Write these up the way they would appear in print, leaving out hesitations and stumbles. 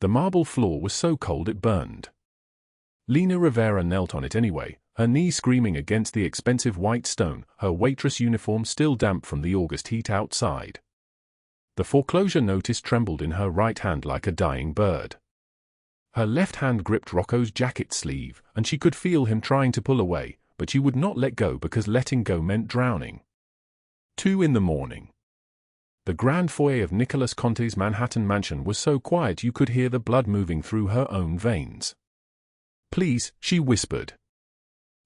The marble floor was so cold it burned. Lena Rivera knelt on it anyway, her knees screaming against the expensive white stone, her waitress uniform still damp from the August heat outside. The foreclosure notice trembled in her right hand like a dying bird. Her left hand gripped Rocco's jacket sleeve, and she could feel him trying to pull away, but she would not let go because letting go meant drowning. 2 in the morning. The grand foyer of Nicholas Conti's Manhattan mansion was so quiet you could hear the blood moving through her own veins. "Please," she whispered.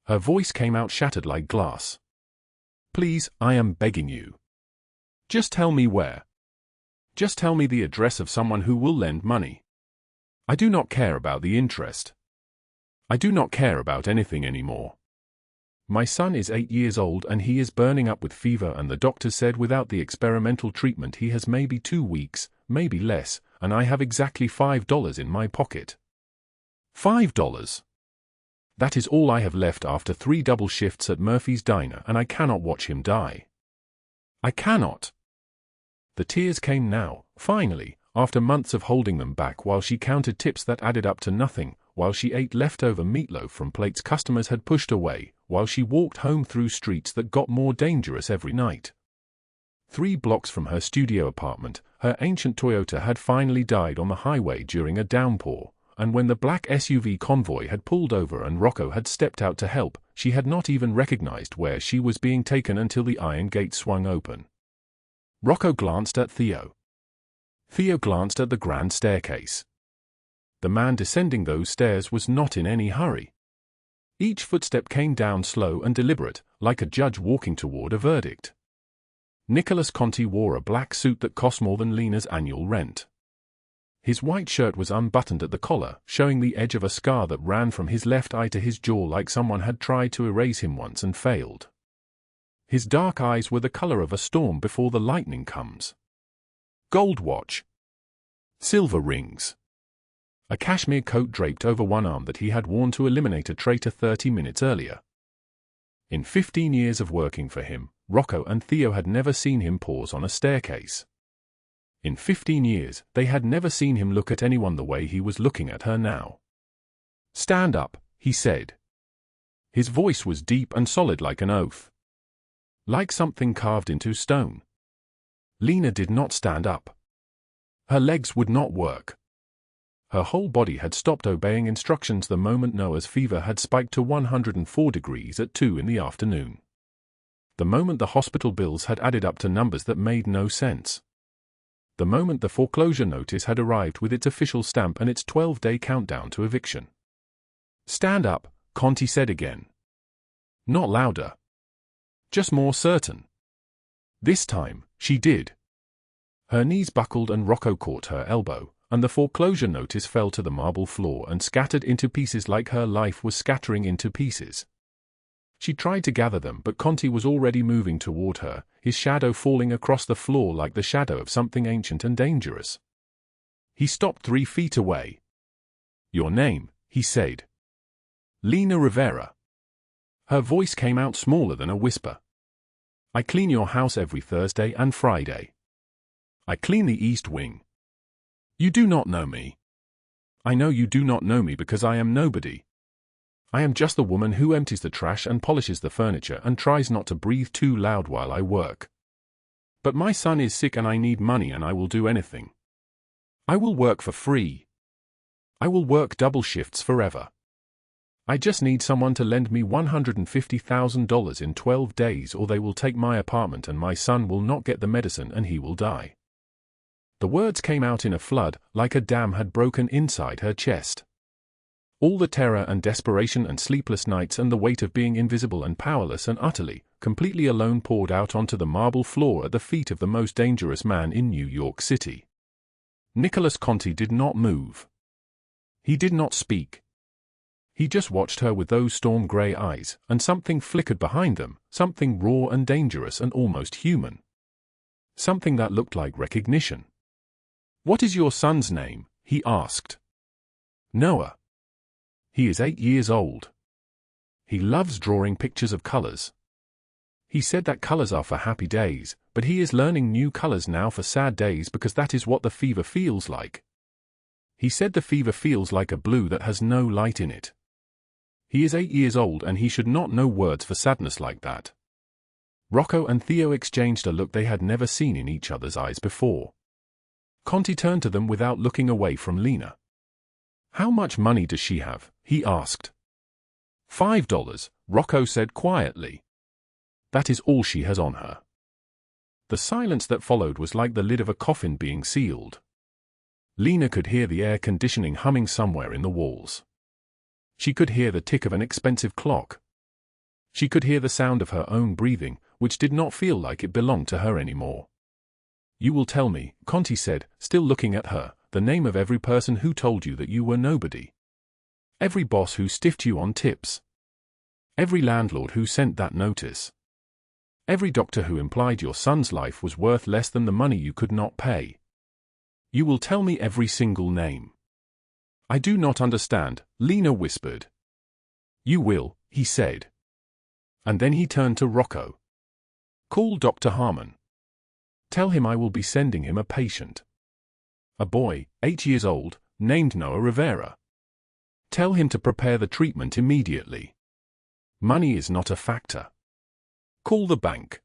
Her voice came out shattered like glass. "Please, I am begging you. Just tell me where. Just tell me the address of someone who will lend money. I do not care about the interest. I do not care about anything anymore. My son is 8 years old and he is burning up with fever, and the doctor said without the experimental treatment he has maybe 2 weeks, maybe less, and I have exactly $5 in my pocket. $5. That is all I have left after 3 double shifts at Murphy's Diner, and I cannot watch him die. I cannot." The tears came now, finally, after months of holding them back while she counted tips that added up to nothing, while she ate leftover meatloaf from plates customers had pushed away, while she walked home through streets that got more dangerous every night. 3 blocks from her studio apartment, her ancient Toyota had finally died on the highway during a downpour, and when the black SUV convoy had pulled over and Rocco had stepped out to help, she had not even recognized where she was being taken until the iron gate swung open. Rocco glanced at Theo. Theo glanced at the grand staircase. The man descending those stairs was not in any hurry. Each footstep came down slow and deliberate, like a judge walking toward a verdict. Nicholas Conti wore a black suit that cost more than Lena's annual rent. His white shirt was unbuttoned at the collar, showing the edge of a scar that ran from his left eye to his jaw like someone had tried to erase him once and failed. His dark eyes were the color of a storm before the lightning comes. Gold watch. Silver rings. A cashmere coat draped over one arm that he had worn to eliminate a traitor 30 minutes earlier. In 15 years of working for him, Rocco and Theo had never seen him pause on a staircase. In 15 years, they had never seen him look at anyone the way he was looking at her now. "Stand up," he said. His voice was deep and solid like an oath. Like something carved into stone. Lena did not stand up. Her legs would not work. Her whole body had stopped obeying instructions the moment Noah's fever had spiked to 104 degrees at 2 in the afternoon. The moment the hospital bills had added up to numbers that made no sense. The moment the foreclosure notice had arrived with its official stamp and its 12-day countdown to eviction. "Stand up," Conti said again. Not louder. Just more certain. This time, she did. Her knees buckled and Rocco caught her elbow, and the foreclosure notice fell to the marble floor and scattered into pieces like her life was scattering into pieces. She tried to gather them, but Conti was already moving toward her, his shadow falling across the floor like the shadow of something ancient and dangerous. He stopped 3 feet away. "Your name," he said. "Lena Rivera." Her voice came out smaller than a whisper. "I clean your house every Thursday and Friday. I clean the East Wing. You do not know me. I know you do not know me because I am nobody. I am just the woman who empties the trash and polishes the furniture and tries not to breathe too loud while I work. But my son is sick and I need money and I will do anything. I will work for free. I will work double shifts forever. I just need someone to lend me $150,000 in 12 days or they will take my apartment and my son will not get the medicine and he will die." The words came out in a flood, like a dam had broken inside her chest. All the terror and desperation and sleepless nights and the weight of being invisible and powerless and utterly, completely alone poured out onto the marble floor at the feet of the most dangerous man in New York City. Nicholas Conti did not move. He did not speak. He just watched her with those storm-gray eyes, and something flickered behind them, something raw and dangerous and almost human. Something that looked like recognition. "What is your son's name?" he asked. "Noah. He is 8 years old. He loves drawing pictures of colors. He said that colors are for happy days, but he is learning new colors now for sad days because that is what the fever feels like. He said the fever feels like a blue that has no light in it. He is 8 years old and he should not know words for sadness like that. Rocco and Theo exchanged a look they had never seen in each other's eyes before. Conti turned to them without looking away from Lena. "How much money does she have?" he asked. $5, Rocco said quietly. "That is all she has on her." The silence that followed was like the lid of a coffin being sealed. Lena could hear the air conditioning humming somewhere in the walls. She could hear the tick of an expensive clock. She could hear the sound of her own breathing, which did not feel like it belonged to her anymore. "You will tell me," Conti said, still looking at her, "the name of every person who told you that you were nobody. Every boss who stiffed you on tips. Every landlord who sent that notice. Every doctor who implied your son's life was worth less than the money you could not pay. You will tell me every single name." "I do not understand," Lena whispered. "You will," he said. And then he turned to Rocco. "Call Dr. Harmon. Tell him I will be sending him a patient. A boy, 8 years old, named Noah Rivera. Tell him to prepare the treatment immediately. Money is not a factor. Call the bank.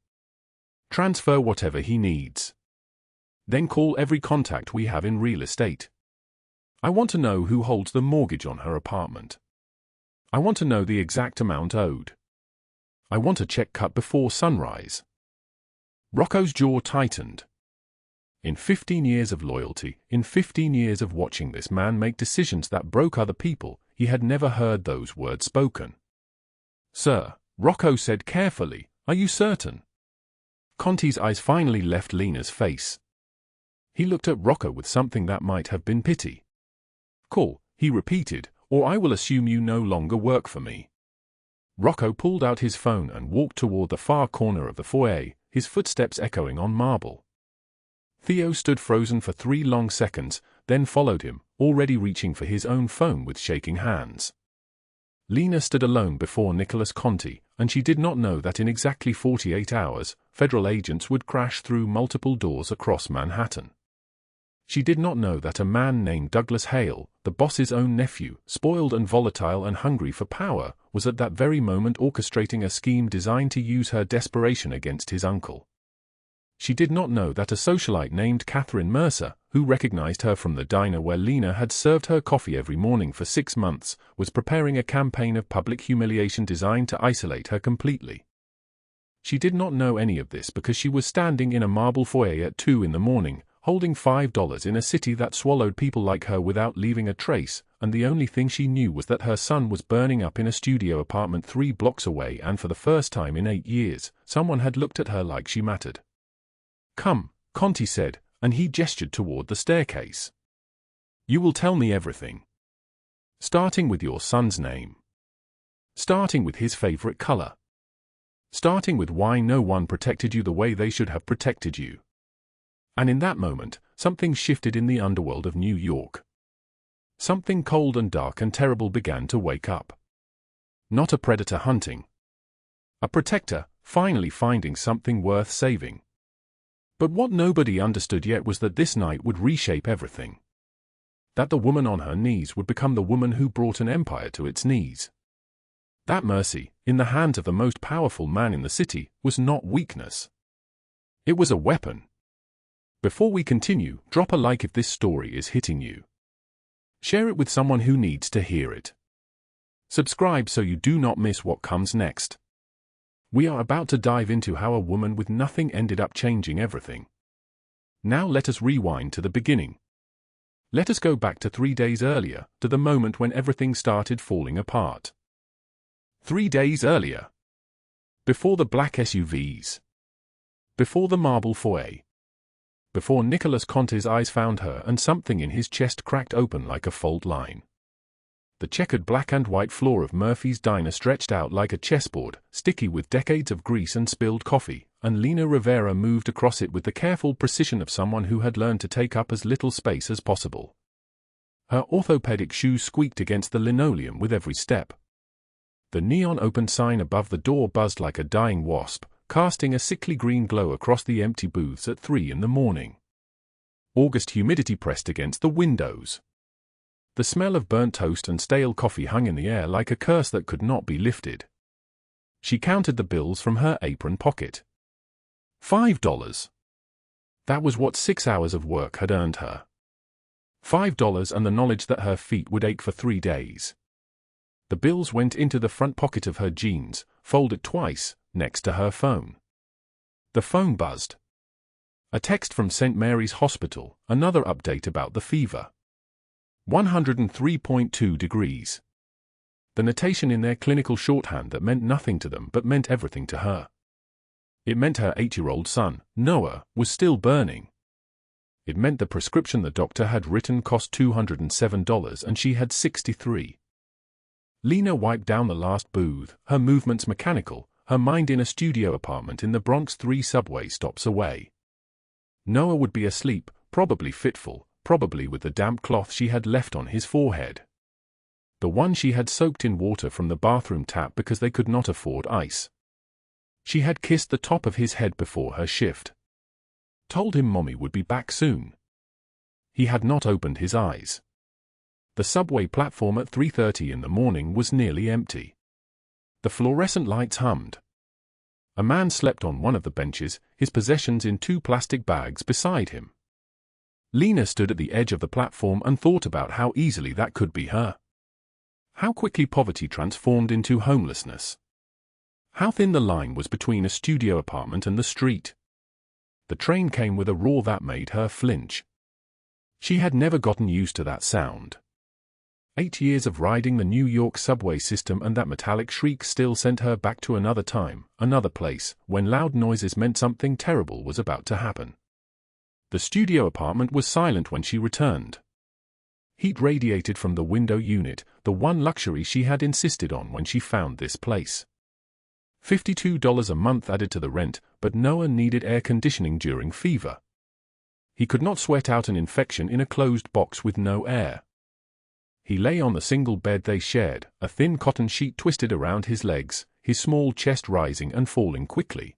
Transfer whatever he needs. Then call every contact we have in real estate. I want to know who holds the mortgage on her apartment. I want to know the exact amount owed. I want a check cut before sunrise." Rocco's jaw tightened. In 15 years of loyalty, in 15 years of watching this man make decisions that broke other people, he had never heard those words spoken. "Sir," Rocco said carefully, "are you certain?" Conti's eyes finally left Lena's face. He looked at Rocco with something that might have been pity. "Call," he repeated, "or I will assume you no longer work for me." Rocco pulled out his phone and walked toward the far corner of the foyer, his footsteps echoing on marble. Theo stood frozen for 3 long seconds, then followed him, already reaching for his own phone with shaking hands. Lena stood alone before Nicholas Conti, and she did not know that in exactly 48 hours, federal agents would crash through multiple doors across Manhattan. She did not know that a man named Douglas Hale, the boss's own nephew, spoiled and volatile and hungry for power, was at that very moment orchestrating a scheme designed to use her desperation against his uncle. She did not know that a socialite named Catherine Mercer, who recognized her from the diner where Lena had served her coffee every morning for 6 months, was preparing a campaign of public humiliation designed to isolate her completely. She did not know any of this because she was standing in a marble foyer at 2 in the morning, holding $5 in a city that swallowed people like her without leaving a trace, and the only thing she knew was that her son was burning up in a studio apartment 3 blocks away, and for the first time in 8 years, someone had looked at her like she mattered. "Come," Conti said, and he gestured toward the staircase. "You will tell me everything. Starting with your son's name. Starting with his favorite color. Starting with why no one protected you the way they should have protected you." And in that moment, something shifted in the underworld of New York. Something cold and dark and terrible began to wake up. Not a predator hunting. A protector, finally finding something worth saving. But what nobody understood yet was that this night would reshape everything. That the woman on her knees would become the woman who brought an empire to its knees. That mercy, in the hands of the most powerful man in the city, was not weakness. It was a weapon. Before we continue, drop a like if this story is hitting you. Share it with someone who needs to hear it. Subscribe so you do not miss what comes next. We are about to dive into how a woman with nothing ended up changing everything. Now let us rewind to the beginning. Let us go back to 3 days earlier, to the moment when everything started falling apart. 3 days earlier. Before the black SUVs. Before the marble foyer. Before Nicholas Conti's eyes found her and something in his chest cracked open like a fault line. The checkered black and white floor of Murphy's diner stretched out like a chessboard, sticky with decades of grease and spilled coffee, and Lena Rivera moved across it with the careful precision of someone who had learned to take up as little space as possible. Her orthopedic shoes squeaked against the linoleum with every step. The neon open sign above the door buzzed like a dying wasp, casting a sickly green glow across the empty booths at 3 in the morning. August humidity pressed against the windows. The smell of burnt toast and stale coffee hung in the air like a curse that could not be lifted. She counted the bills from her apron pocket. $5. That was what 6 hours of work had earned her. $5 and the knowledge that her feet would ache for 3 days. The bills went into the front pocket of her jeans, folded twice, next to her phone. The phone buzzed. A text from St. Mary's Hospital, another update about the fever. 103.2 degrees. The notation in their clinical shorthand that meant nothing to them but meant everything to her. It meant her 8-year-old son, Noah, was still burning. It meant the prescription the doctor had written cost $207 and she had $63. Lena wiped down the last booth, her movements mechanical, her mind in a studio apartment in the Bronx 3 subway stops away. Noah would be asleep, probably fitful, probably with the damp cloth she had left on his forehead. The one she had soaked in water from the bathroom tap because they could not afford ice. She had kissed the top of his head before her shift. Told him Mommy would be back soon. He had not opened his eyes. The subway platform at 3:30 in the morning was nearly empty. The fluorescent lights hummed. A man slept on one of the benches, his possessions in 2 plastic bags beside him. Lena stood at the edge of the platform and thought about how easily that could be her. How quickly poverty transformed into homelessness. How thin the line was between a studio apartment and the street. The train came with a roar that made her flinch. She had never gotten used to that sound. 8 years of riding the New York subway system and that metallic shriek still sent her back to another time, another place, when loud noises meant something terrible was about to happen. The studio apartment was silent when she returned. Heat radiated from the window unit, the one luxury she had insisted on when she found this place. $52 a month added to the rent, but Noah needed air conditioning during fever. He could not sweat out an infection in a closed box with no air. He lay on the single bed they shared, a thin cotton sheet twisted around his legs, his small chest rising and falling quickly.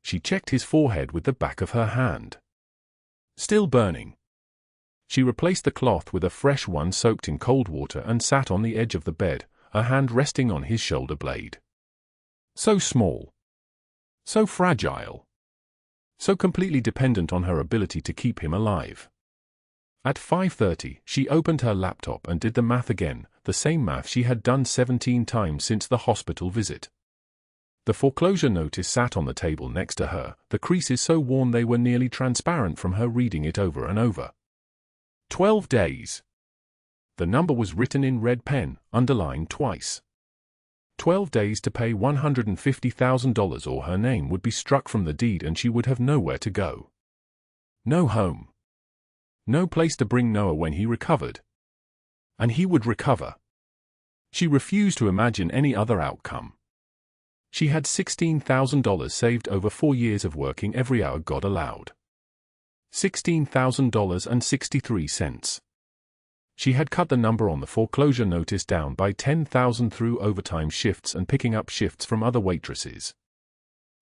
She checked his forehead with the back of her hand. Still burning. She replaced the cloth with a fresh one soaked in cold water and sat on the edge of the bed, her hand resting on his shoulder blade. So small. So fragile. So completely dependent on her ability to keep him alive. At 5:30, she opened her laptop and did the math again, the same math she had done 17 times since the hospital visit. The foreclosure notice sat on the table next to her, the creases so worn they were nearly transparent from her reading it over and over. 12 days. The number was written in red pen, underlined twice. 12 days to pay $150,000 or her name would be struck from the deed and she would have nowhere to go. No home. No place to bring Noah when he recovered. And he would recover. She refused to imagine any other outcome. She had $16,000 saved over 4 years of working every hour God allowed. $16,000.63. She had cut the number on the foreclosure notice down by $10,000 through overtime shifts and picking up shifts from other waitresses.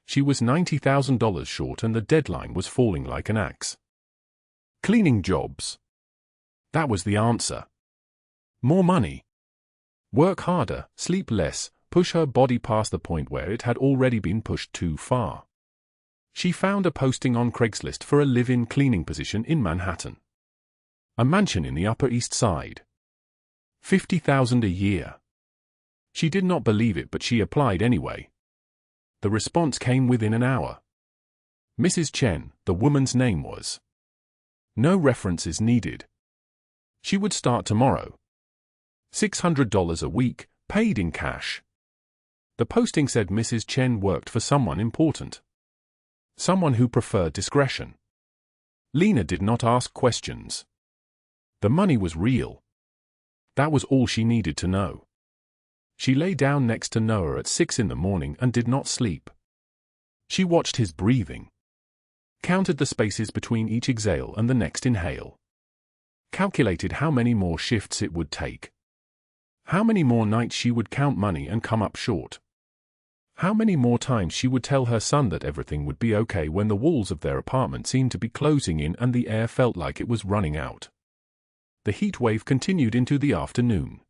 She was $90,000 short and the deadline was falling like an axe. Cleaning jobs. That was the answer. More money. Work harder, sleep less, push her body past the point where it had already been pushed too far. She found a posting on Craigslist for a live-in cleaning position in Manhattan. A mansion in the Upper East Side. $50,000 a year. She did not believe it, but she applied anyway. The response came within an hour. Mrs. Chen, the woman's name was. No references needed. She would start tomorrow. $600 a week, paid in cash. The posting said Mrs. Chen worked for someone important. Someone who preferred discretion. Lena did not ask questions. The money was real. That was all she needed to know. She lay down next to Noah at 6 in the morning and did not sleep. She watched his breathing. Counted the spaces between each exhale and the next inhale. Calculated how many more shifts it would take. How many more nights she would count money and come up short. How many more times she would tell her son that everything would be okay when the walls of their apartment seemed to be closing in and the air felt like it was running out. the heat wave continued into the afternoon.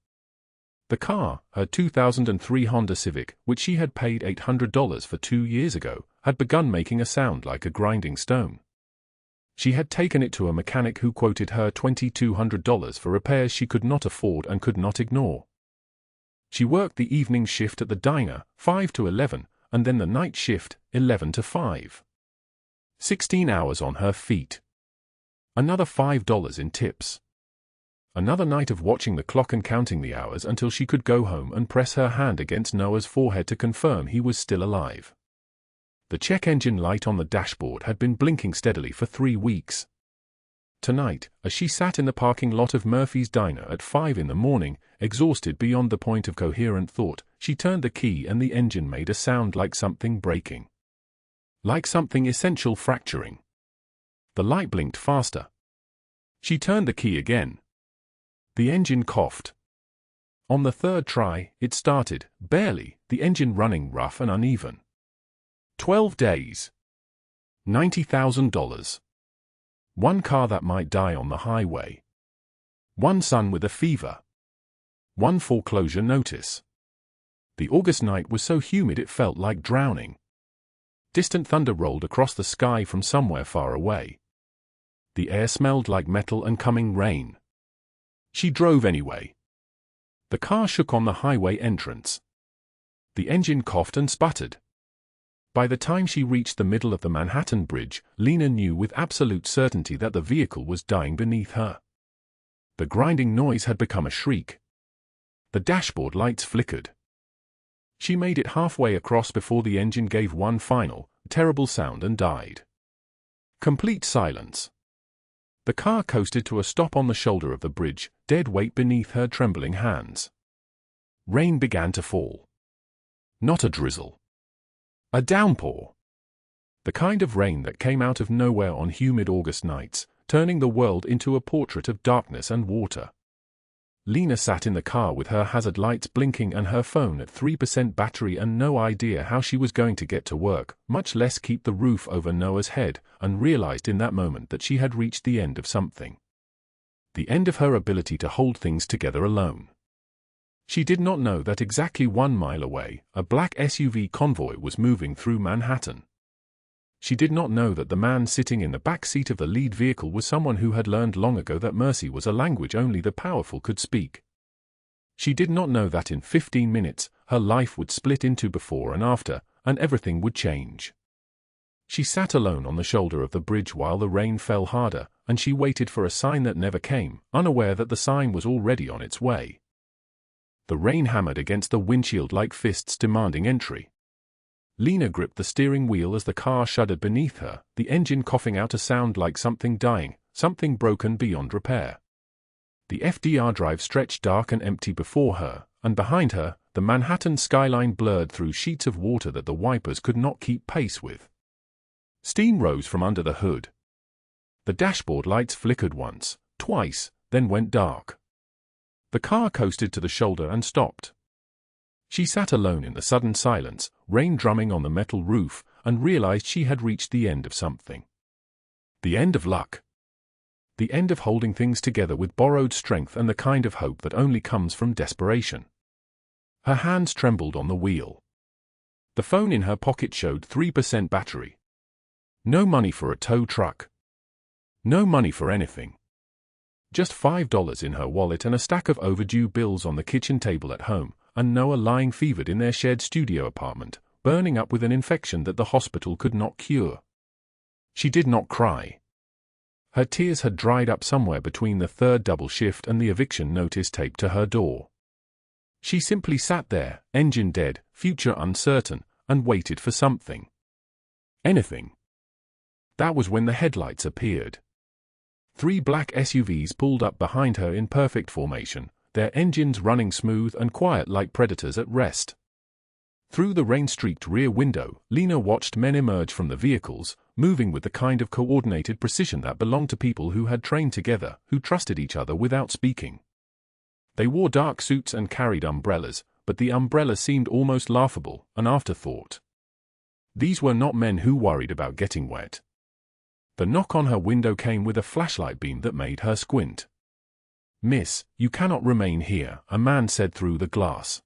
The car, her 2003 Honda Civic, which she had paid $800 for 2 years ago, had begun making a sound like a grinding stone. She had taken it to a mechanic who quoted her $2,200 for repairs she could not afford and could not ignore. She worked the evening shift at the diner, 5 to 11, and then the night shift, 11 to 5. 16 hours on her feet. Another $5 in tips. Another night of watching the clock and counting the hours until she could go home and press her hand against Noah's forehead to confirm he was still alive. The check engine light on the dashboard had been blinking steadily for 3 weeks. Tonight, as she sat in the parking lot of Murphy's Diner at 5 in the morning, exhausted beyond the point of coherent thought, she turned the key and the engine made a sound like something breaking. Like something essential fracturing. The light blinked faster. She turned the key again. The engine coughed. On the third try, it started, barely, the engine running rough and uneven. 12 days. $90,000. One car that might die on the highway. One son with a fever. One foreclosure notice. The August night was so humid it felt like drowning. Distant thunder rolled across the sky from somewhere far away. The air smelled like metal and coming rain. She drove anyway. The car shook on the highway entrance. The engine coughed and sputtered. By the time she reached the middle of the Manhattan Bridge, Lena knew with absolute certainty that the vehicle was dying beneath her. The grinding noise had become a shriek. The dashboard lights flickered. She made it halfway across before the engine gave one final, terrible sound and died. Complete silence. The car coasted to a stop on the shoulder of the bridge, dead weight beneath her trembling hands. Rain began to fall. Not a drizzle. A downpour. The kind of rain that came out of nowhere on humid August nights, turning the world into a portrait of darkness and water. Lena sat in the car with her hazard lights blinking and her phone at 3% battery and no idea how she was going to get to work, much less keep the roof over Noah's head, and realized in that moment that she had reached the end of something. The end of her ability to hold things together alone. She did not know that exactly 1 mile away, a black SUV convoy was moving through Manhattan. She did not know that the man sitting in the back seat of the lead vehicle was someone who had learned long ago that mercy was a language only the powerful could speak. She did not know that in 15 minutes, her life would split into before and after, and everything would change. She sat alone on the shoulder of the bridge while the rain fell harder, and she waited for a sign that never came, unaware that the sign was already on its way. The rain hammered against the windshield like fists demanding entry. Lena gripped the steering wheel as the car shuddered beneath her, the engine coughing out a sound like something dying, something broken beyond repair. The FDR drive stretched dark and empty before her, and behind her, the Manhattan skyline blurred through sheets of water that the wipers could not keep pace with. Steam rose from under the hood. The dashboard lights flickered once, twice, then went dark. The car coasted to the shoulder and stopped. She sat alone in the sudden silence, rain drumming on the metal roof, and realized she had reached the end of something. The end of luck. The end of holding things together with borrowed strength and the kind of hope that only comes from desperation. Her hands trembled on the wheel. The phone in her pocket showed 3% battery. No money for a tow truck. No money for anything. Just $5 in her wallet and a stack of overdue bills on the kitchen table at home, and Noah lying fevered in their shared studio apartment, burning up with an infection that the hospital could not cure. She did not cry. Her tears had dried up somewhere between the third double shift and the eviction notice taped to her door. She simply sat there, engine dead, future uncertain, and waited for something. Anything. That was when the headlights appeared. 3 black SUVs pulled up behind her in perfect formation, their engines running smooth and quiet like predators at rest. Through the rain-streaked rear window, Lena watched men emerge from the vehicles, moving with the kind of coordinated precision that belonged to people who had trained together, who trusted each other without speaking. They wore dark suits and carried umbrellas, but the umbrella seemed almost laughable, an afterthought. These were not men who worried about getting wet. The knock on her window came with a flashlight beam that made her squint. "Miss, you cannot remain here," a man said through the glass.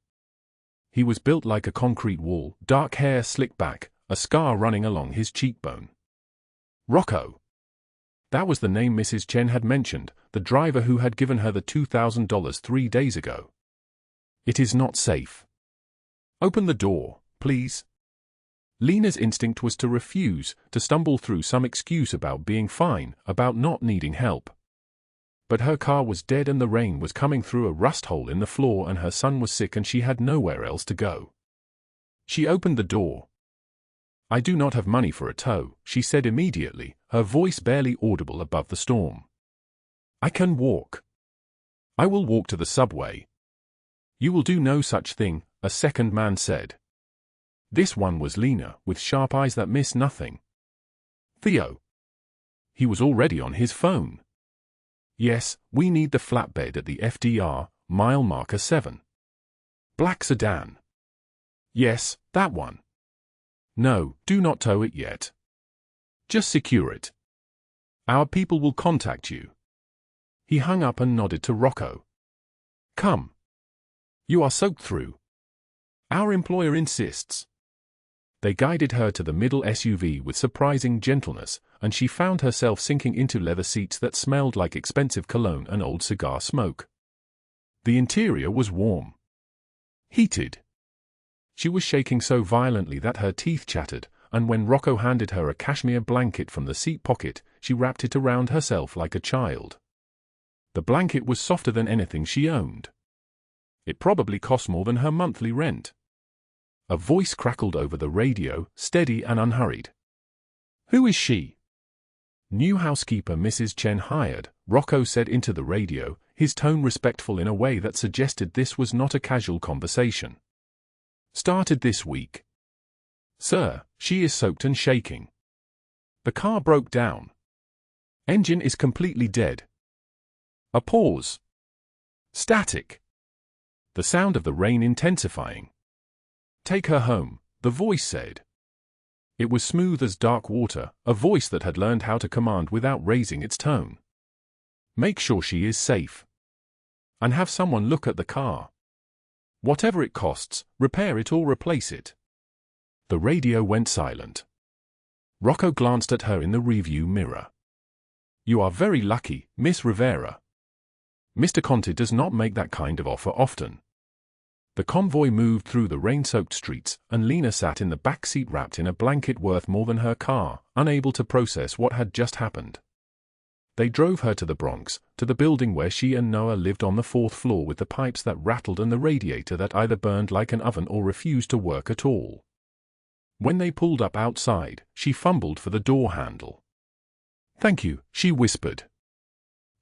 He was built like a concrete wall, dark hair slicked back, a scar running along his cheekbone. Rocco. That was the name Mrs. Chen had mentioned, the driver who had given her the $2,000 3 days ago. "It is not safe. Open the door, please." Lena's instinct was to refuse, to stumble through some excuse about being fine, about not needing help. But her car was dead and the rain was coming through a rust hole in the floor and her son was sick and she had nowhere else to go. She opened the door. "I do not have money for a tow," she said immediately, her voice barely audible above the storm. "I can walk. I will walk to the subway." "You will do no such thing," a second man said. This one was Lena, with sharp eyes that missed nothing. "Theo." He was already on his phone. "Yes, we need the flatbed at the FDR, mile marker 7. Black sedan." "Yes, that one." "No, do not tow it yet. Just secure it. Our people will contact you." He hung up and nodded to Rocco. "Come. You are soaked through. Our employer insists." They guided her to the middle SUV with surprising gentleness, and she found herself sinking into leather seats that smelled like expensive cologne and old cigar smoke. The interior was warm. Heated. She was shaking so violently that her teeth chattered, and when Rocco handed her a cashmere blanket from the seat pocket, she wrapped it around herself like a child. The blanket was softer than anything she owned. It probably cost more than her monthly rent. A voice crackled over the radio, steady and unhurried. "Who is she?" "New housekeeper Mrs. Chen hired," Rocco said into the radio, his tone respectful in a way that suggested this was not a casual conversation. "Started this week." "Sir, she is soaked and shaking. The car broke down. Engine is completely dead." A pause. Static. The sound of the rain intensifying. "Take her home," the voice said. It was smooth as dark water, a voice that had learned how to command without raising its tone. "Make sure she is safe. And have someone look at the car. Whatever it costs, repair it or replace it." The radio went silent. Rocco glanced at her in the review mirror. "You are very lucky, Miss Rivera. Mr. Conti does not make that kind of offer often." The convoy moved through the rain-soaked streets, and Lena sat in the back seat wrapped in a blanket worth more than her car, unable to process what had just happened. They drove her to the Bronx, to the building where she and Noah lived on the 4th floor with the pipes that rattled and the radiator that either burned like an oven or refused to work at all. When they pulled up outside, she fumbled for the door handle. "Thank you," she whispered.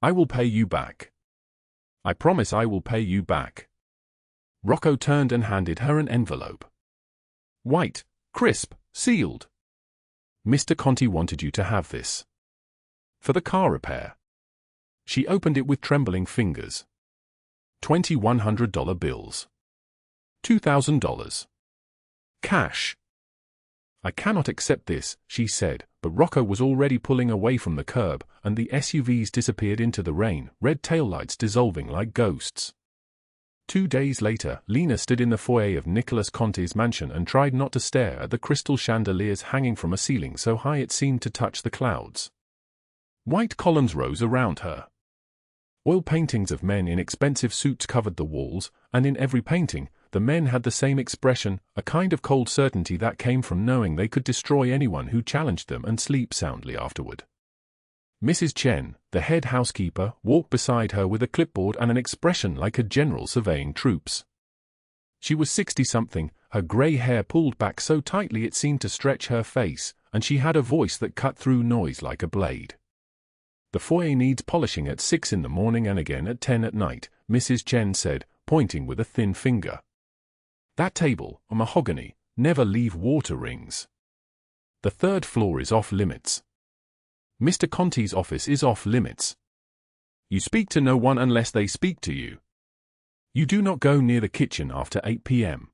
"I will pay you back. I promise I will pay you back." Rocco turned and handed her an envelope. White, crisp, sealed. "Mr. Conti wanted you to have this. For the car repair." She opened it with trembling fingers. 20 $100 bills. $2,000. Cash. "I cannot accept this," she said, but Rocco was already pulling away from the curb, and the SUVs disappeared into the rain, red taillights dissolving like ghosts. 2 days later, Lena stood in the foyer of Nicholas Conti's mansion and tried not to stare at the crystal chandeliers hanging from a ceiling so high it seemed to touch the clouds. White columns rose around her. Oil paintings of men in expensive suits covered the walls, and in every painting, the men had the same expression, a kind of cold certainty that came from knowing they could destroy anyone who challenged them and sleep soundly afterward. Mrs. Chen, the head housekeeper, walked beside her with a clipboard and an expression like a general surveying troops. She was 60-something, her grey hair pulled back so tightly it seemed to stretch her face, and she had a voice that cut through noise like a blade. "The foyer needs polishing at 6 in the morning and again at 10 at night," Mrs. Chen said, pointing with a thin finger. "That table, a mahogany, never leave water rings. The 3rd floor is off limits. Mr. Conti's office is off limits. You speak to no one unless they speak to you. You do not go near the kitchen after 8 p.m.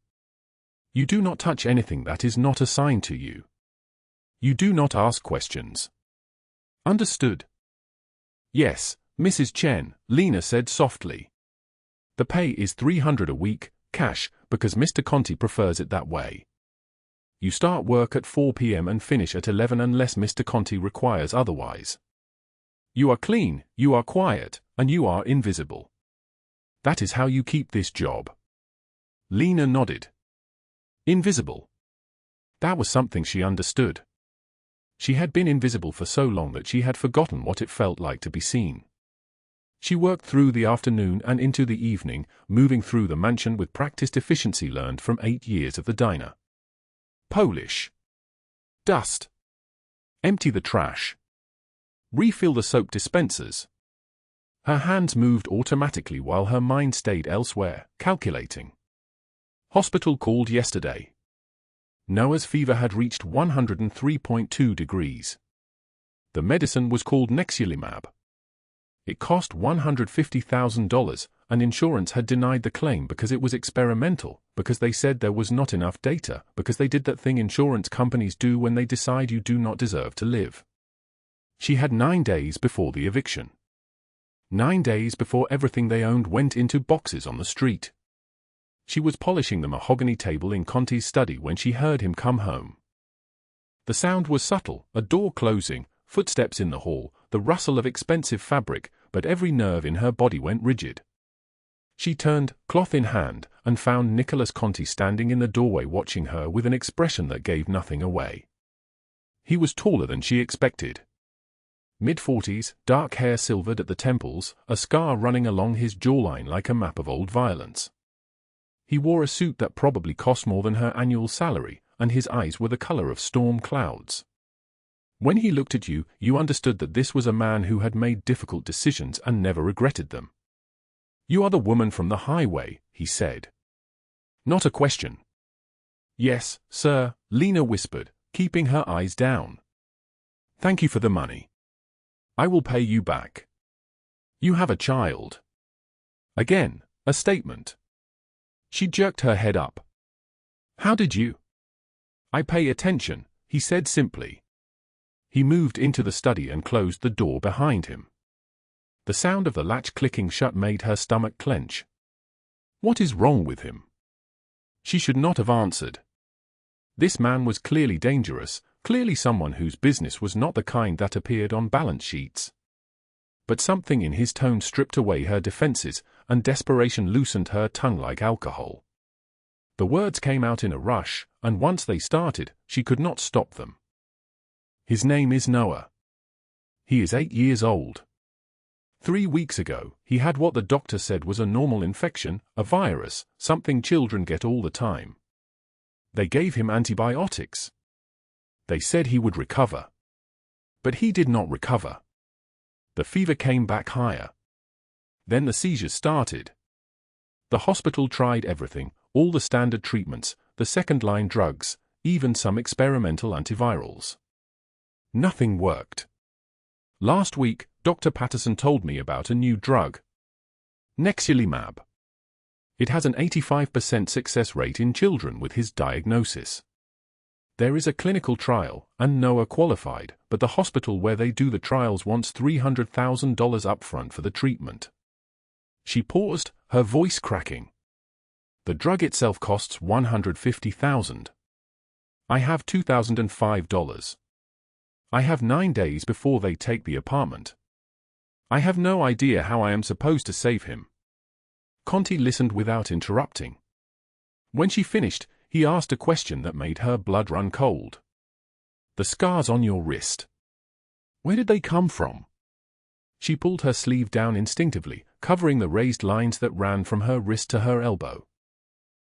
You do not touch anything that is not assigned to you. You do not ask questions. Understood?" "Yes, Mrs. Chen, Lena said softly. The pay is $300 a week, cash, because Mr. Conti prefers it that way. You start work at 4 p.m. and finish at 11 unless Mr. Conti requires otherwise. You are clean, you are quiet, and you are invisible. That is how you keep this job. Lena nodded. Invisible. That was something she understood. She had been invisible for so long that she had forgotten what it felt like to be seen. She worked through the afternoon and into the evening, moving through the mansion with practiced efficiency learned from 8 years of the diner. Polish. Dust. Empty the trash. Refill the soap dispensers. Her hands moved automatically while her mind stayed elsewhere, calculating. Hospital called yesterday. Noah's fever had reached 103.2 degrees. The medicine was called Nexilimab. It cost $150,000, and insurance had denied the claim because it was experimental, because they said there was not enough data, because they did that thing insurance companies do when they decide you do not deserve to live. She had 9 days before the eviction. 9 days before everything they owned went into boxes on the street. She was polishing the mahogany table in Conti's study when she heard him come home. The sound was subtle, a door closing, footsteps in the hall, the rustle of expensive fabric, but every nerve in her body went rigid. She turned, cloth in hand, and found Nicholas Conti standing in the doorway watching her with an expression that gave nothing away. He was taller than she expected. Mid-40s, dark hair silvered at the temples, a scar running along his jawline like a map of old violence. He wore a suit that probably cost more than her annual salary, and his eyes were the color of storm clouds. When he looked at you, you understood that this was a man who had made difficult decisions and never regretted them. "You are the woman from the highway," he said. Not a question. "Yes, sir," Lena whispered, keeping her eyes down. "Thank you for the money. I will pay you back. You have a child." Again, a statement. She jerked her head up. "How did you?" "I pay attention," he said simply. He moved into the study and closed the door behind him. The sound of the latch clicking shut made her stomach clench. What is wrong with him? She should not have answered. This man was clearly dangerous, clearly someone whose business was not the kind that appeared on balance sheets. But something in his tone stripped away her defenses, and desperation loosened her tongue like alcohol. The words came out in a rush, and once they started, she could not stop them. His name is Noah. He is 8 years old. 3 weeks ago, he had what the doctor said was a normal infection, a virus, something children get all the time. They gave him antibiotics. They said he would recover. But he did not recover. The fever came back higher. Then the seizures started. The hospital tried everything, all the standard treatments, the second-line drugs, even some experimental antivirals. Nothing worked. Last week, Dr. Patterson told me about a new drug. Nexilimab. It has an 85% success rate in children with his diagnosis. There is a clinical trial, and Noah qualified, but the hospital where they do the trials wants $300,000 upfront for the treatment. She paused, her voice cracking. The drug itself costs $150,000. I have $2,005. I have 9 days before they take the apartment. I have no idea how I am supposed to save him. Conti listened without interrupting. When she finished, he asked a question that made her blood run cold. "The scars on your wrist. Where did they come from?" She pulled her sleeve down instinctively, covering the raised lines that ran from her wrist to her elbow.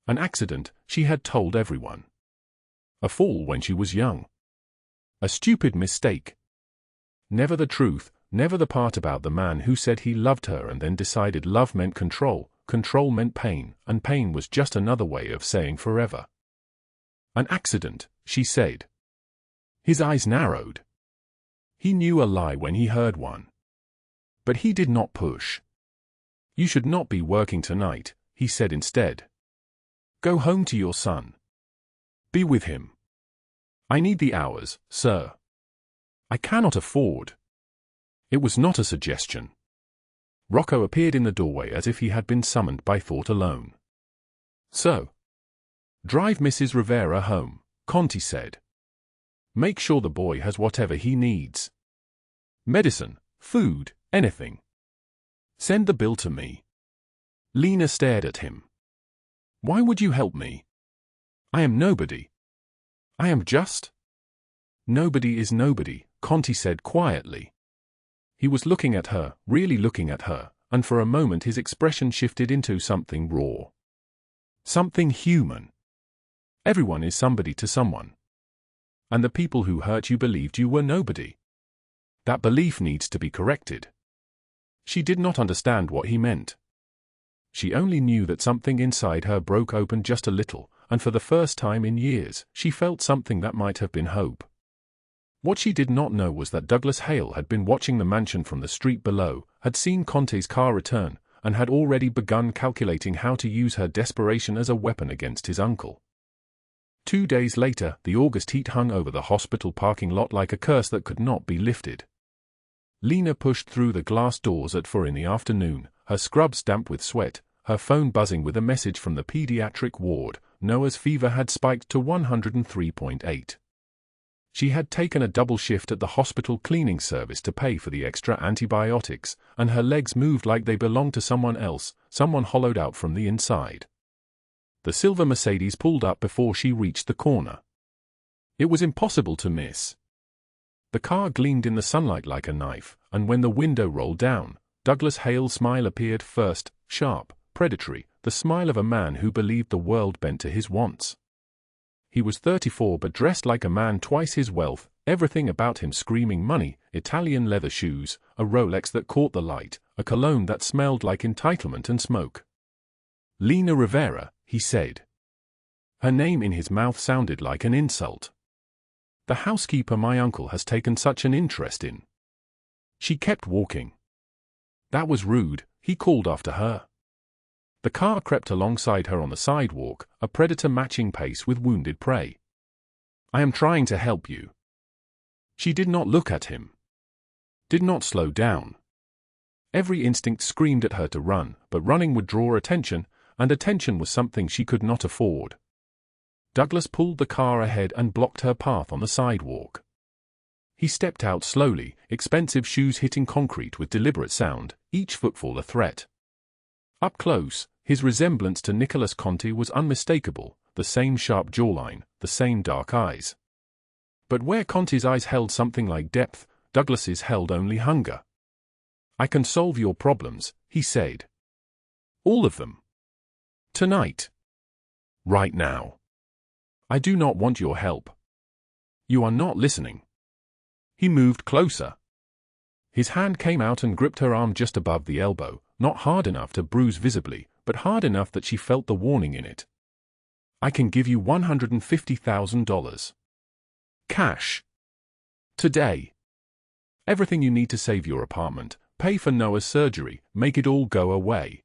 An accident, she had told everyone. A fall when she was young. A stupid mistake. Never the truth, never the part about the man who said he loved her and then decided love meant control, control meant pain, and pain was just another way of saying forever. An accident, she said. His eyes narrowed. He knew a lie when he heard one. But he did not push. "You should not be working tonight," he said instead. "Go home to your son. Be with him." "I need the hours, sir. I cannot afford." It was not a suggestion. Rocco appeared in the doorway as if he had been summoned by thought alone. "So, drive Mrs. Rivera home," Conti said. "Make sure the boy has whatever he needs. Medicine, food, anything. Send the bill to me." Lena stared at him. "Why would you help me? I am nobody. I am just—" "Nobody is nobody," Conti said quietly. He was looking at her, really looking at her, and for a moment his expression shifted into something raw. Something human. Everyone is somebody to someone. And the people who hurt you believed you were nobody. That belief needs to be corrected. She did not understand what he meant. She only knew that something inside her broke open just a little, and for the first time in years, she felt something that might have been hope. What she did not know was that Douglas Hale had been watching the mansion from the street below, had seen Conti's car return, and had already begun calculating how to use her desperation as a weapon against his uncle. 2 days later, the August heat hung over the hospital parking lot like a curse that could not be lifted. Lena pushed through the glass doors at 4 in the afternoon, her scrubs damp with sweat, her phone buzzing with a message from the pediatric ward. Noah's fever had spiked to 103.8. She had taken a double shift at the hospital cleaning service to pay for the extra antibiotics, and her legs moved like they belonged to someone else, someone hollowed out from the inside. The silver Mercedes pulled up before she reached the corner. It was impossible to miss. The car gleamed in the sunlight like a knife, and when the window rolled down, Douglas Hale's smile appeared first, sharp, predatory, the smile of a man who believed the world bent to his wants. He was 34 but dressed like a man twice his wealth, everything about him screaming money, Italian leather shoes, a Rolex that caught the light, a cologne that smelled like entitlement and smoke. "Lena Rivera," he said. Her name in his mouth sounded like an insult. "The housekeeper my uncle has taken such an interest in." She kept walking. "That was rude," he called after her. The car crept alongside her on the sidewalk, a predator matching pace with wounded prey. "I am trying to help you." She did not look at him. Did not slow down. Every instinct screamed at her to run, but running would draw attention, and attention was something she could not afford. Douglas pulled the car ahead and blocked her path on the sidewalk. He stepped out slowly, expensive shoes hitting concrete with deliberate sound, each footfall a threat. Up close, his resemblance to Nicholas Conti was unmistakable, the same sharp jawline, the same dark eyes. But where Conti's eyes held something like depth, Douglas's held only hunger. "I can solve your problems," he said. "All of them. Tonight. Right now. I do not want your help. You are not listening." He moved closer. His hand came out and gripped her arm just above the elbow, not hard enough to bruise visibly, but hard enough that she felt the warning in it. "I can give you $150,000. Cash. Today. Everything you need to save your apartment, pay for Noah's surgery, make it all go away."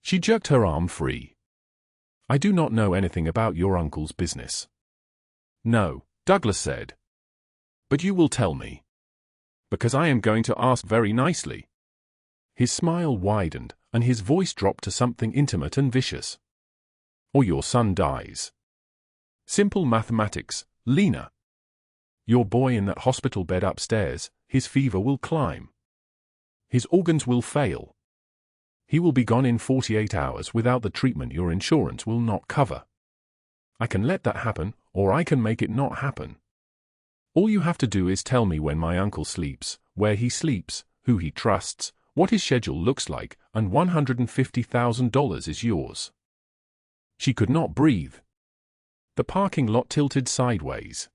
She jerked her arm free. "I do not know anything about your uncle's business." "No," Douglas said. "But you will tell me. Because I am going to ask very nicely." His smile widened, and his voice dropped to something intimate and vicious. "Or your son dies. Simple mathematics, Lena. Your boy in that hospital bed upstairs, his fever will climb. His organs will fail. He will be gone in 48 hours without the treatment your insurance will not cover. I can let that happen, or I can make it not happen. All you have to do is tell me when my uncle sleeps, where he sleeps, who he trusts, what his schedule looks like, and $150,000 is yours." She could not breathe. The parking lot tilted sideways.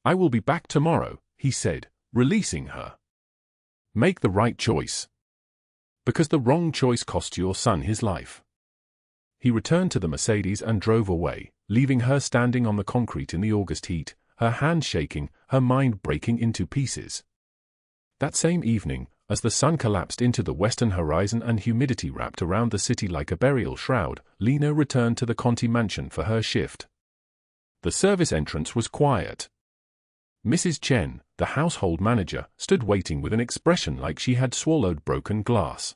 "I will be back tomorrow," he said, releasing her. "Make the right choice. Because the wrong choice cost your son his life." He returned to the Mercedes and drove away, leaving her standing on the concrete in the August heat, her hands shaking, her mind breaking into pieces. That same evening, as the sun collapsed into the western horizon and humidity wrapped around the city like a burial shroud, Lena returned to the Conti mansion for her shift. The service entrance was quiet. Mrs. Chen, the household manager, stood waiting with an expression like she had swallowed broken glass.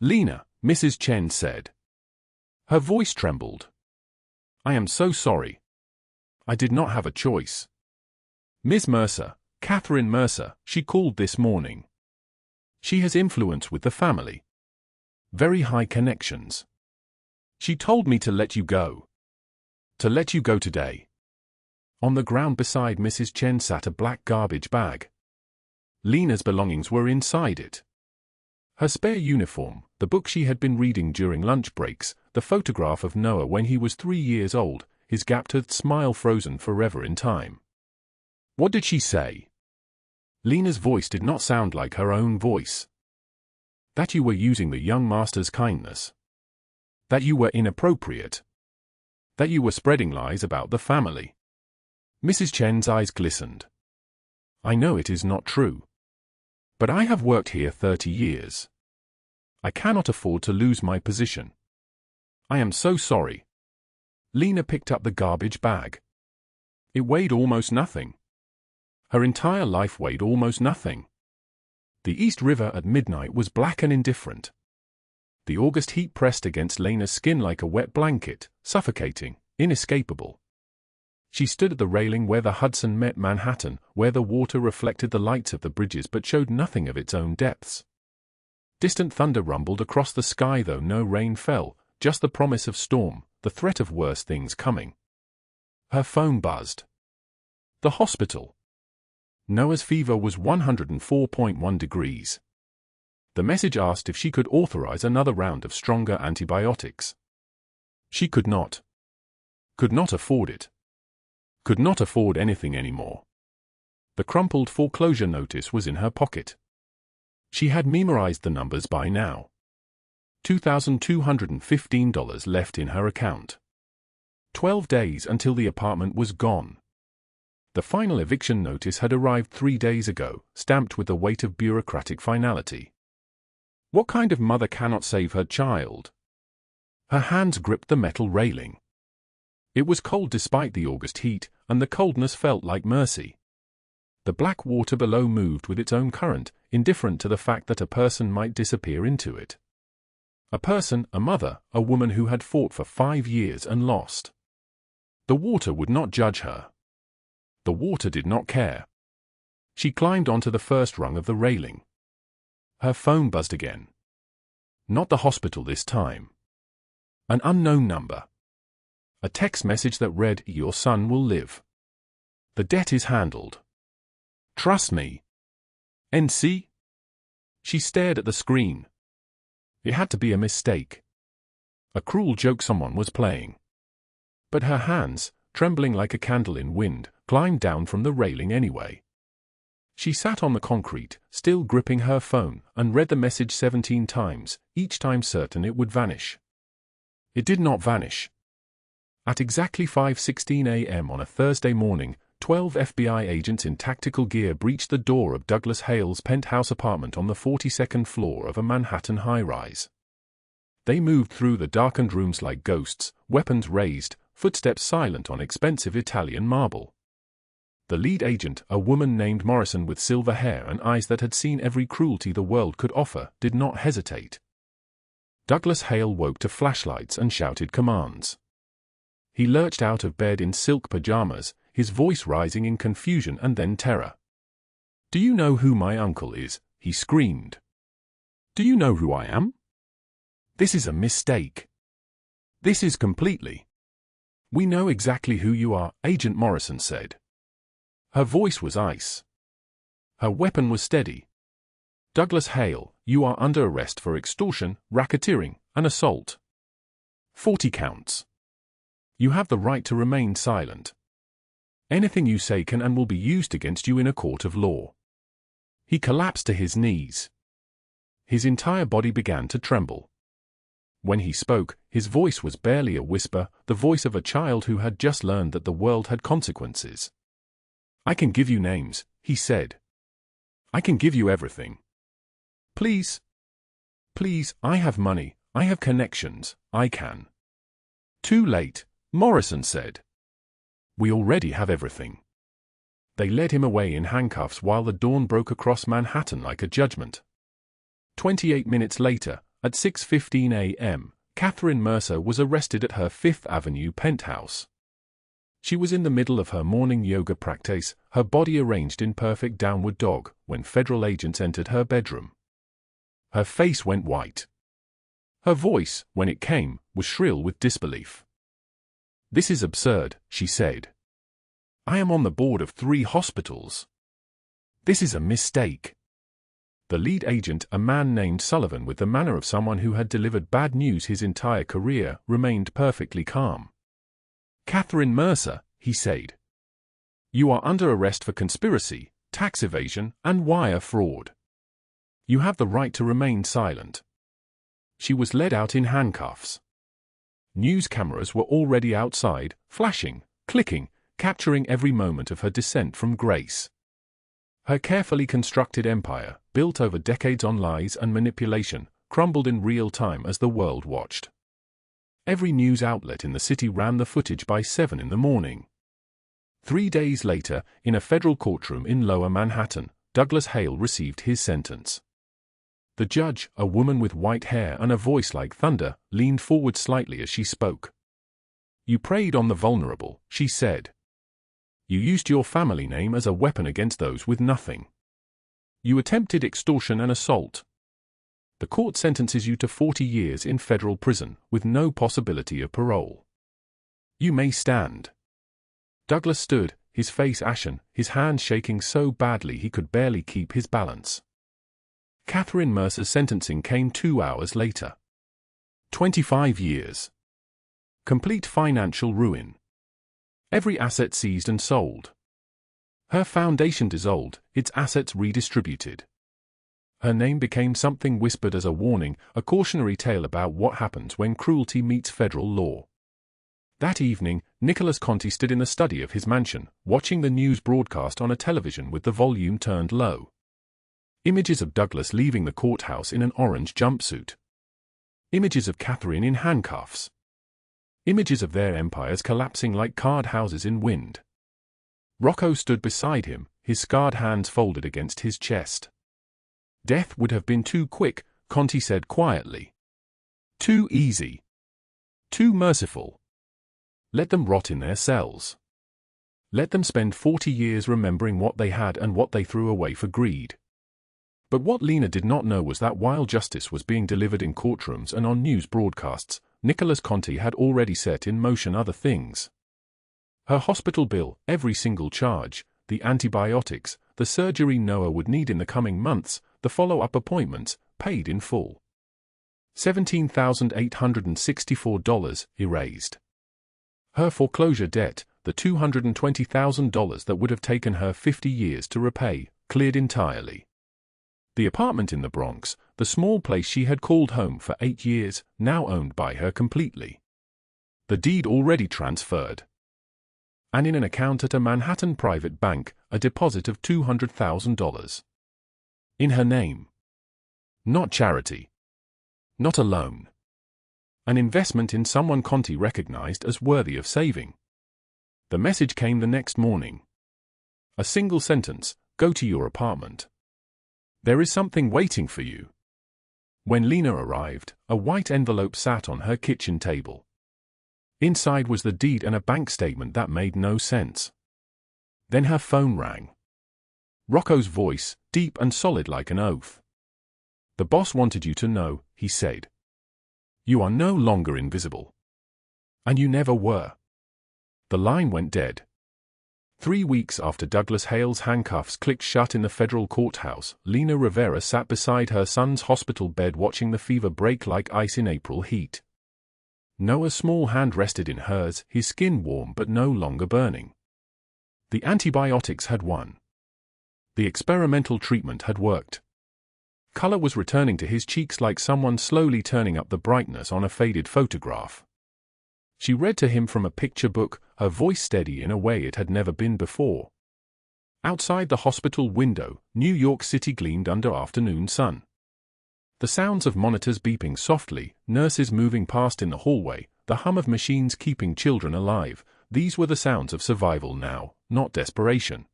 "Lena," Mrs. Chen said. Her voice trembled. "I am so sorry. I did not have a choice. Miss Mercer, Catherine Mercer, she called this morning. She has influence with the family. Very high connections. She told me to let you go. To let you go today." On the ground beside Mrs. Chen sat a black garbage bag. Lena's belongings were inside it. Her spare uniform, the book she had been reading during lunch breaks, the photograph of Noah when he was 3 years old, his gap-toothed smile frozen forever in time. "What did she say?" Lena's voice did not sound like her own voice. "That you were using the young master's kindness. That you were inappropriate. That you were spreading lies about the family." Mrs. Chen's eyes glistened. "I know it is not true. But I have worked here 30 years. I cannot afford to lose my position. I am so sorry." Lena picked up the garbage bag. It weighed almost nothing. Her entire life weighed almost nothing. The East River at midnight was black and indifferent. The August heat pressed against Lena's skin like a wet blanket, suffocating, inescapable. She stood at the railing where the Hudson met Manhattan, where the water reflected the lights of the bridges but showed nothing of its own depths. Distant thunder rumbled across the sky though no rain fell, just the promise of storm, the threat of worse things coming. Her phone buzzed. The hospital. Noah's fever was 104.1 degrees. The message asked if she could authorize another round of stronger antibiotics. She could not. Could not afford it. Could not afford anything anymore. The crumpled foreclosure notice was in her pocket. She had memorized the numbers by now. $2,215 left in her account. 12 days until the apartment was gone. The final eviction notice had arrived 3 days ago, stamped with the weight of bureaucratic finality. What kind of mother cannot save her child? Her hands gripped the metal railing. It was cold despite the August heat, and the coldness felt like mercy. The black water below moved with its own current, indifferent to the fact that a person might disappear into it. A person, a mother, a woman who had fought for 5 years and lost. The water would not judge her. The water did not care. She climbed onto the first rung of the railing. Her phone buzzed again. Not the hospital this time. An unknown number. A text message that read, "Your son will live. The debt is handled. Trust me. NC?" She stared at the screen. It had to be a mistake. A cruel joke someone was playing. But her hands, trembling like a candle in wind, climbed down from the railing anyway. She sat on the concrete, still gripping her phone, and read the message 17 times, each time certain it would vanish. It did not vanish. At exactly 5:16 a.m. on a Thursday morning, 12 FBI agents in tactical gear breached the door of Douglas Hale's penthouse apartment on the 42nd floor of a Manhattan high-rise. They moved through the darkened rooms like ghosts, weapons raised, footsteps silent on expensive Italian marble. The lead agent, a woman named Morrison with silver hair and eyes that had seen every cruelty the world could offer, did not hesitate. Douglas Hale woke to flashlights and shouted commands. He lurched out of bed in silk pajamas, his voice rising in confusion and then terror. "Do you know who my uncle is?" he screamed. "Do you know who I am? This is a mistake. This is completely. We know exactly who you are," Agent Morrison said. Her voice was ice. Her weapon was steady. "Douglas Hale, you are under arrest for extortion, racketeering, and assault. 40 counts. You have the right to remain silent. Anything you say can and will be used against you in a court of law." He collapsed to his knees. His entire body began to tremble. When he spoke, his voice was barely a whisper, the voice of a child who had just learned that the world had consequences. "I can give you names," he said. "I can give you everything. Please. Please, I have money, I have connections, I can." "Too late," Morrison said. "We already have everything. They led him away in handcuffs while the dawn broke across Manhattan like a judgment. 28 minutes later, at 6:15 a.m., Catherine Mercer was arrested at her Fifth Avenue penthouse. She was in the middle of her morning yoga practice, her body arranged in perfect downward dog, when federal agents entered her bedroom. Her face went white. Her voice, when it came, was shrill with disbelief. "This is absurd," she said. "I am on the board of 3 hospitals. This is a mistake." The lead agent, a man named Sullivan with the manner of someone who had delivered bad news his entire career, remained perfectly calm. "Catherine Mercer," he said, "you are under arrest for conspiracy, tax evasion, and wire fraud. You have the right to remain silent." She was led out in handcuffs. News cameras were already outside, flashing, clicking, capturing every moment of her descent from grace. Her carefully constructed empire, built over decades on lies and manipulation, crumbled in real time as the world watched. Every news outlet in the city ran the footage by 7 in the morning. 3 days later, in a federal courtroom in Lower Manhattan, Douglas Hale received his sentence. The judge, a woman with white hair and a voice like thunder, leaned forward slightly as she spoke. "You preyed on the vulnerable," she said. "You used your family name as a weapon against those with nothing. You attempted extortion and assault. The court sentences you to 40 years in federal prison, with no possibility of parole. You may stand." Douglas stood, his face ashen, his hands shaking so badly he could barely keep his balance. Catherine Mercer's sentencing came 2 hours later. 25 years. Complete financial ruin. Every asset seized and sold. Her foundation dissolved, its assets redistributed. Her name became something whispered as a warning, a cautionary tale about what happens when cruelty meets federal law. That evening, Nicholas Conti stood in the study of his mansion, watching the news broadcast on a television with the volume turned low. Images of Douglas leaving the courthouse in an orange jumpsuit. Images of Catherine in handcuffs. Images of their empires collapsing like card houses in wind. Rocco stood beside him, his scarred hands folded against his chest. "Death would have been too quick," Conti said quietly. "Too easy. Too merciful. Let them rot in their cells. Let them spend 40 years remembering what they had and what they threw away for greed." But what Lena did not know was that while justice was being delivered in courtrooms and on news broadcasts, Nicholas Conti had already set in motion other things. Her hospital bill, every single charge, the antibiotics, the surgery Noah would need in the coming months, the follow-up appointments, paid in full. $17,864 erased. Her foreclosure debt, the $220,000 that would have taken her 50 years to repay, cleared entirely. The apartment in the Bronx, the small place she had called home for 8 years, now owned by her completely. The deed already transferred. And in an account at a Manhattan private bank, a deposit of $200,000. In her name. Not charity. Not a loan. An investment in someone Conti recognized as worthy of saving. The message came the next morning. A single sentence: "Go to your apartment. There is something waiting for you." When Lena arrived, a white envelope sat on her kitchen table. Inside was the deed and a bank statement that made no sense. Then her phone rang. Rocco's voice, deep and solid like an oath. "The boss wanted you to know," he said. "You are no longer invisible. And you never were." The line went dead. 3 weeks after Douglas Hale's handcuffs clicked shut in the federal courthouse, Lena Rivera sat beside her son's hospital bed watching the fever break like ice in April heat. Noah's small hand rested in hers, his skin warm but no longer burning. The antibiotics had won. The experimental treatment had worked. Color was returning to his cheeks like someone slowly turning up the brightness on a faded photograph. She read to him from a picture book, her voice steady in a way it had never been before. Outside the hospital window, New York City gleamed under afternoon sun. The sounds of monitors beeping softly, nurses moving past in the hallway, the hum of machines keeping children alive, these were the sounds of survival now, not desperation.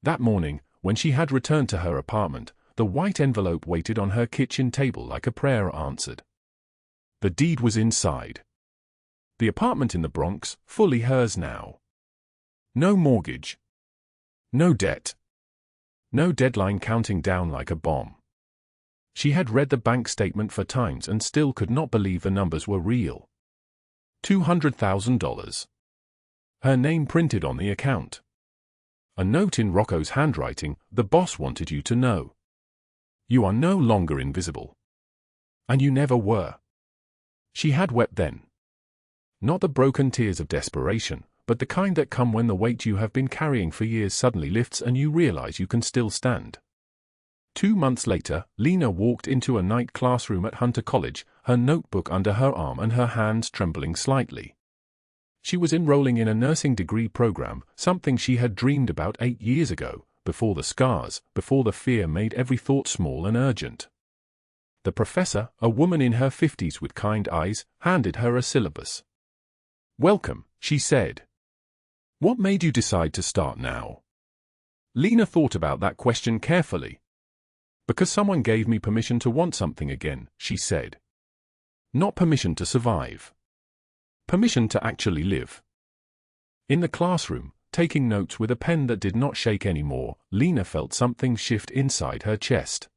That morning, when she had returned to her apartment, the white envelope waited on her kitchen table like a prayer answered. The deed was inside. The apartment in the Bronx, fully hers now. No mortgage. No debt. No deadline counting down like a bomb. She had read the bank statement for times and still could not believe the numbers were real. $200,000. Her name printed on the account. A note in Rocco's handwriting: the boss wanted you to know. You are no longer invisible. And you never were. She had wept then. Not the broken tears of desperation, but the kind that come when the weight you have been carrying for years suddenly lifts and you realize you can still stand. 2 months later, Lena walked into a night classroom at Hunter College, her notebook under her arm and her hands trembling slightly. She was enrolling in a nursing degree program, something she had dreamed about 8 years ago, before the scars, before the fear made every thought small and urgent. The professor, a woman in her 50s with kind eyes, handed her a syllabus. "Welcome," she said. "What made you decide to start now?" Lena thought about that question carefully. "Because someone gave me permission to want something again," she said. "Not permission to survive. Permission to actually live." In the classroom, taking notes with a pen that did not shake anymore, Lena felt something shift inside her chest.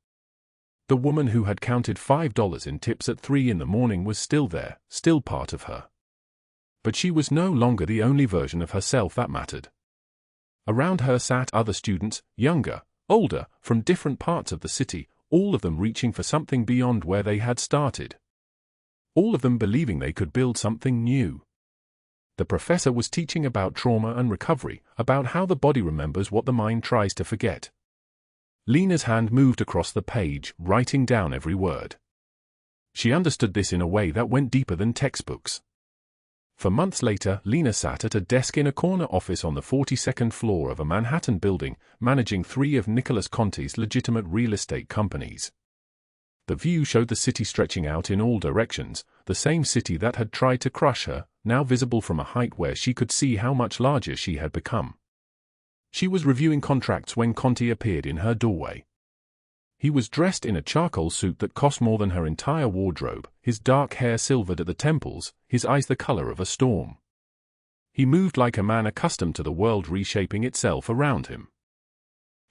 The woman who had counted $5 in tips at 3 in the morning was still there, still part of her. But she was no longer the only version of herself that mattered. Around her sat other students, younger, older, from different parts of the city, all of them reaching for something beyond where they had started. All of them believing they could build something new. The professor was teaching about trauma and recovery, about how the body remembers what the mind tries to forget. Lena's hand moved across the page, writing down every word. She understood this in a way that went deeper than textbooks. For months later, Lena sat at a desk in a corner office on the 42nd floor of a Manhattan building, managing 3 of Nicholas Conti's legitimate real estate companies. The view showed the city stretching out in all directions, the same city that had tried to crush her, now visible from a height where she could see how much larger she had become. She was reviewing contracts when Conti appeared in her doorway. He was dressed in a charcoal suit that cost more than her entire wardrobe, his dark hair silvered at the temples, his eyes the color of a storm. He moved like a man accustomed to the world reshaping itself around him.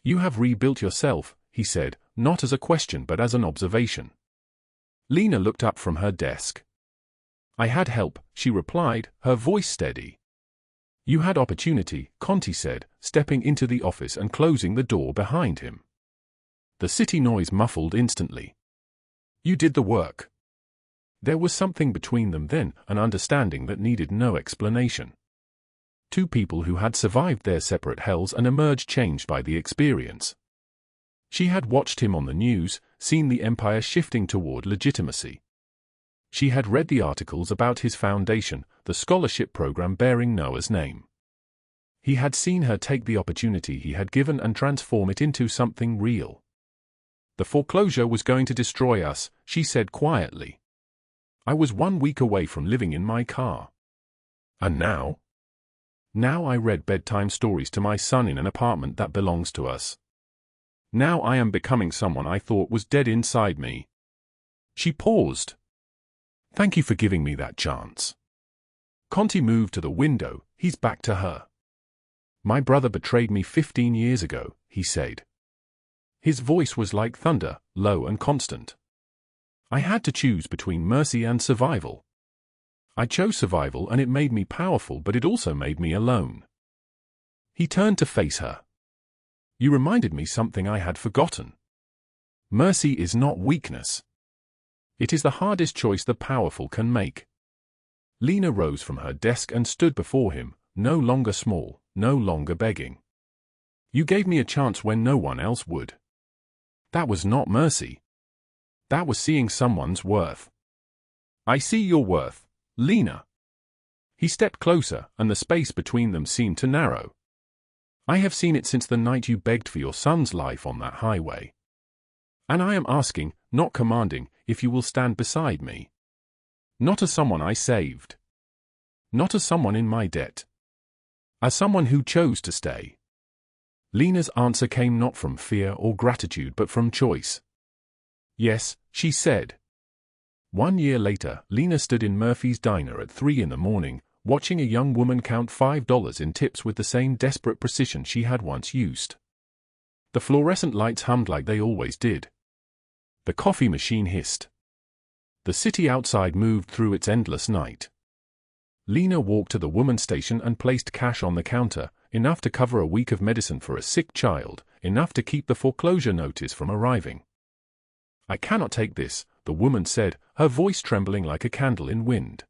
"You have rebuilt yourself," he said, not as a question but as an observation. Lena looked up from her desk. "I had help," she replied, her voice steady. "You had opportunity," Conti said, stepping into the office and closing the door behind him. The city noise muffled instantly. "You did the work." There was something between them then, an understanding that needed no explanation. 2 people who had survived their separate hells and emerged changed by the experience. She had watched him on the news, seen the empire shifting toward legitimacy. She had read the articles about his foundation, the scholarship program bearing Noah's name. He had seen her take the opportunity he had given and transform it into something real. "The foreclosure was going to destroy us," she said quietly. "I was 1 week away from living in my car. And now? Now I read bedtime stories to my son in an apartment that belongs to us. Now I am becoming someone I thought was dead inside me." She paused. "Thank you for giving me that chance." Conti moved to the window, his back to her. "My brother betrayed me 15 years ago," he said. His voice was like thunder, low and constant. "I had to choose between mercy and survival. I chose survival and it made me powerful, but it also made me alone." He turned to face her. "You reminded me something I had forgotten. Mercy is not weakness. It is the hardest choice the powerful can make." Lena rose from her desk and stood before him, no longer small, no longer begging. "You gave me a chance when no one else would. That was not mercy. That was seeing someone's worth." "I see your worth, Lena." He stepped closer, and the space between them seemed to narrow. "I have seen it since the night you begged for your son's life on that highway. And I am asking, not commanding, if you will stand beside me. Not as someone I saved. Not as someone in my debt. As someone who chose to stay." Lena's answer came not from fear or gratitude but from choice. Yes, she said. 1 year later, Lena stood in Murphy's diner at 3 in the morning, watching a young woman count $5 in tips with the same desperate precision she had once used. The fluorescent lights hummed like they always did. The coffee machine hissed. The city outside moved through its endless night. Lena walked to the woman's station and placed cash on the counter, enough to cover a week of medicine for a sick child, enough to keep the foreclosure notice from arriving. "I cannot take this," the woman said, her voice trembling like a candle in wind.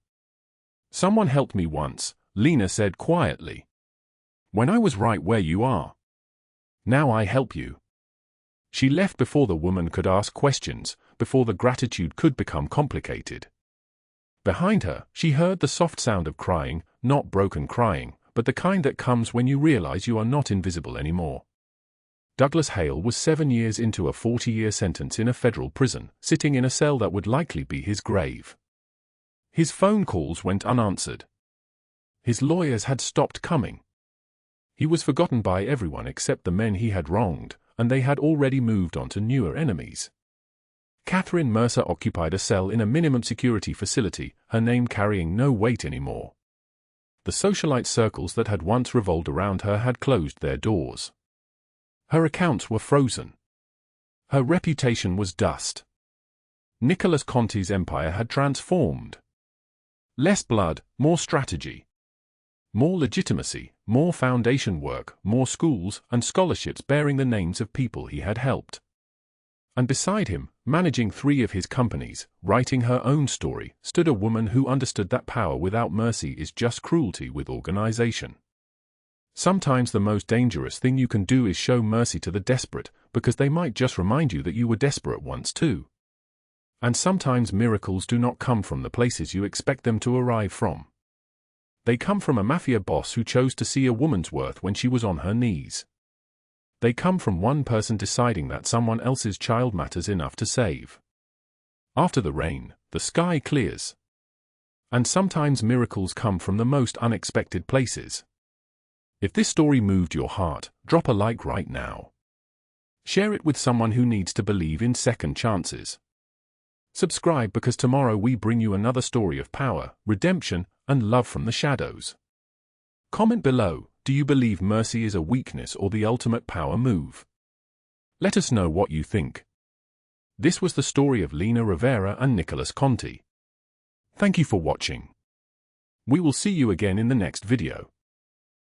"Someone helped me once," Lena said quietly. "When I was right where you are. Now I help you." She left before the woman could ask questions, before the gratitude could become complicated. Behind her, she heard the soft sound of crying, not broken crying, but the kind that comes when you realize you are not invisible anymore. Douglas Hale was 7 years into a 40-year sentence in a federal prison, sitting in a cell that would likely be his grave. His phone calls went unanswered. His lawyers had stopped coming. He was forgotten by everyone except the men he had wronged, and they had already moved on to newer enemies. Catherine Mercer occupied a cell in a minimum security facility, her name carrying no weight anymore. The socialite circles that had once revolved around her had closed their doors. Her accounts were frozen. Her reputation was dust. Nicholas Conti's empire had transformed. Less blood, more strategy. More legitimacy, more foundation work, more schools and scholarships bearing the names of people he had helped. And beside him, managing 3 of his companies, writing her own story, stood a woman who understood that power without mercy is just cruelty with organization. Sometimes the most dangerous thing you can do is show mercy to the desperate, because they might just remind you that you were desperate once too. And sometimes miracles do not come from the places you expect them to arrive from. They come from a mafia boss who chose to see a woman's worth when she was on her knees. They come from one person deciding that someone else's child matters enough to save. After the rain, the sky clears. And sometimes miracles come from the most unexpected places. If this story moved your heart, drop a like right now. Share it with someone who needs to believe in second chances. Subscribe because tomorrow we bring you another story of power, redemption, and love from the shadows. Comment below, do you believe mercy is a weakness or the ultimate power move? Let us know what you think. This was the story of Lena Rivera and Nicholas Conti. Thank you for watching. We will see you again in the next video.